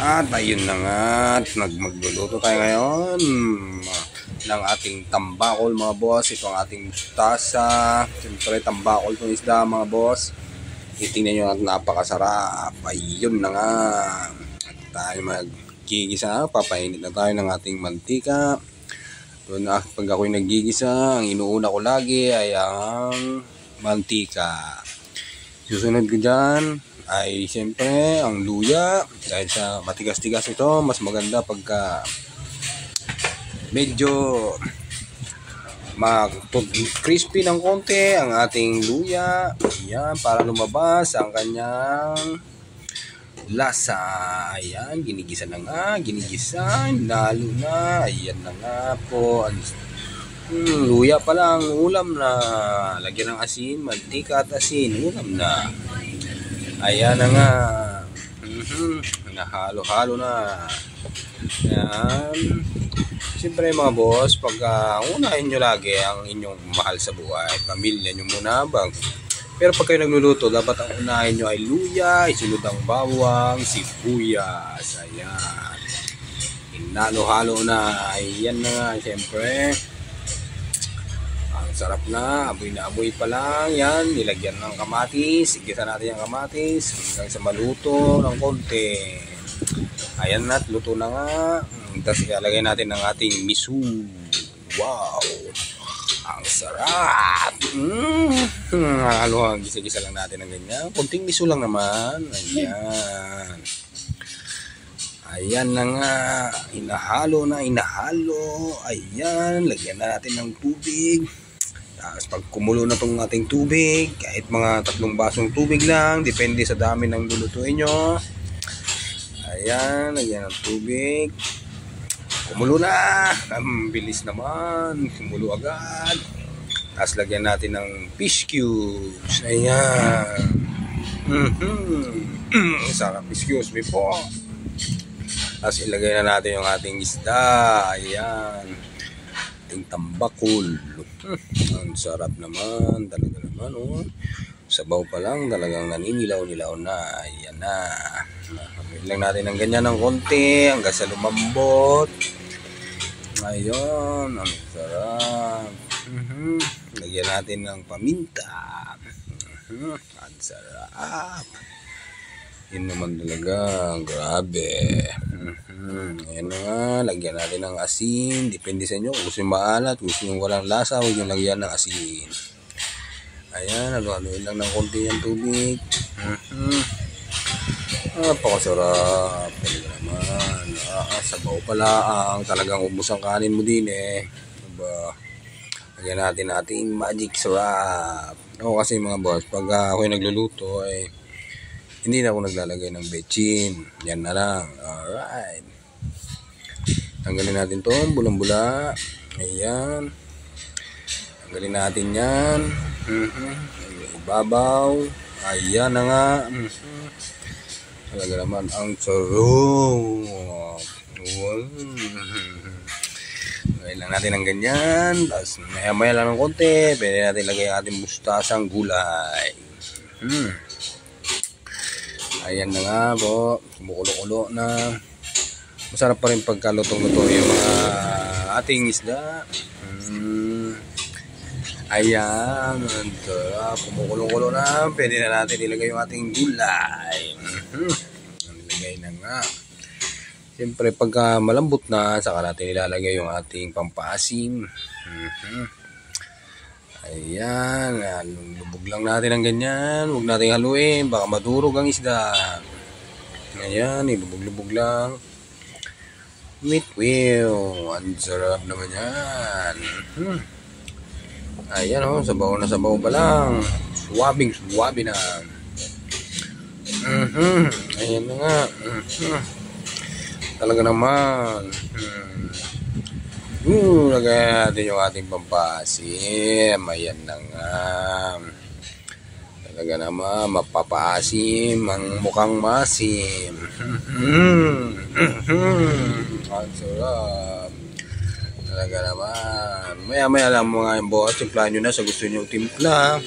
At ayun na nga, magluluto tayo ngayon ng ating tambakol mga boss. Ito ang ating mustasa. Siyempre tambakol itong isda mga boss. Itingnan nyo at napakasarap. Ayun na nga. At tayo maggigisa. Papainit na tayo ng ating mantika. Doon na, pag ako'y naggigisa, ang inuuna ko lagi ay ang mantika. Susunod ko dyan ay siyempre ang luya, dahil sa matigas-tigas ito, mas maganda pagka medyo crispy ng konti ang ating luya. Ayan, para lumabas ang kanyang lasa. Ayan, ginigisa na nga, lalo na. Ayan na nga po. Luya pa lang, ulam na. Lagyan ng asin, mantika at asin, ulam na. Ayan na nga. Nahalo-halo na. Ayan. Siyempre mga boss, pag unahin nyo lagi ang inyong mahal sa buhay, pamilya nyo muna. Pero pag kayo nagluluto, dapat ang unahin nyo ay luya, isunod ang bawang, sibuyas. Ayan. Hinalo-halo na. Ayan na nga, siyempre. Sarap na, amoy na amoy pa lang. Yan, nilagyan ng kamatis. Igisa natin yung kamatis hanggang sa maluto ng konti. Ayan na, luto na nga. Tapos ilalagay natin ng ating miso. Wow, ang sarap. Haluhan, gisa-gisa lang natin ng ganyan. Konting miso lang naman. Ayan. Ayan na nga, inahalo na, inahalo. Ayan, lagyan na natin ng tubig. Tapos pag kumulo na itong ating tubig, kahit mga 3 basong tubig lang, depende sa dami ng lulutuin nyo. Ayan, lagyan ng tubig. Kumulo na, ang bilis naman, kumulo agad. Tapos lagyan natin ng fish cubes. Ayan. Sarap, excuse me po. Tapos ilagay na natin yung ating isda. Ayan, ating tambakol. Ang sarap naman, talaga naman, oh. Sabaw pa lang, talagang naninilaw-nilaw na. Ayan na. Hamuin lang natin ng ganyan ng konti hanggang sa lumambot. Ayun, ang sarap. Lagyan natin ng paminta. Ang sarap. Yun naman talaga, grabe. Ayan na nga, lagyan natin ng asin. Depende sa inyo, kung gusto yung maalat, gusto yung walang lasa, huwag yung lagyan ng asin. Ayan, haluin lang ng konti yung tubig. Napakasarap. Talaga naman. Sabaw pala ang talagang ubos ang kanin mo din eh. Diba? Lagyan natin ating magic sarap. Ako kasi mga boss, pag ako'y nagluluto ay hindi na ako naglalagay ng bechin. Yan na lang. Alright. Tanggalin natin to, bulang-bula. Ayan. Tanggalin natin yan. Ibabaw. Ayan na nga. Talaga naman ang sarap. Lagay lang natin ng ganyan. Tapos maya-maya lang ng konti. Pwede natin lagay ang ating mustasang gulay. Ayan na nga po, kumukulo-kulo na. Masarap pa rin pagkalutong-luto yung mga ating isda. Ayan, kumukulo-kulo na. Pwede na natin ilagay yung ating gulay. Nilagay na nga. Siyempre pagka malambot na, saka natin ilalagay yung ating pampaasim. Ayan, lubog lang natin ang ganyan. Huwag natin haluin, baka madurog ang isda. Ayan, ilubog-lubog lang. Meat wheel. Ang sarap naman yan. Ayan o, sabaw na sabaw pa lang. Suwabing-suwabi na. Ayan na nga. Talaga naman. Lagay natin yung ating pampasim. Ayan na nga. Talaga naman, mapapaasim ang mukhang masim. Ang sarap. Talaga naman. Maya-maya lang mga boss, timplahan nyo na sa gusto nyo timpla.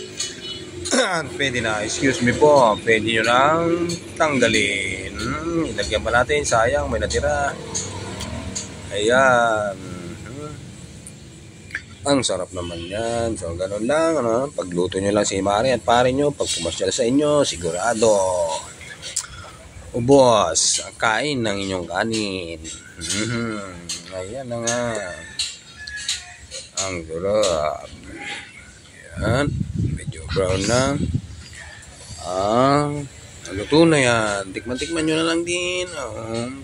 Pwede na, excuse me po, pwede nyo lang tanggalin. Ilagyan pa natin, sayang, may natira. Ayan. Ang sarap naman yan. So, ganun lang. Ano? Pagluto nyo lang si Mari at pare nyo. Pag pumasyal sa inyo, sigurado ubos ang kain ng inyong kanin. Ayan na nga. Ang sarap. Ayan. Medyo brown na. Luto na yan. Tikman-tikman nyo na lang din.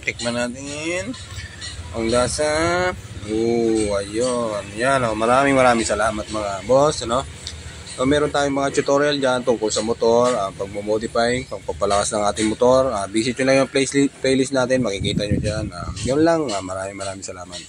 Tikman natin. Ang lasa. Ayun. Yan, maraming salamat mga boss, ano? So, meron tayong mga tutorial dyan tungkol sa motor, pagmamodify, pagpapalakas ng ating motor. Visit nyo lang yung playlist natin, makikita nyo dyan. Yun lang, maraming salamat.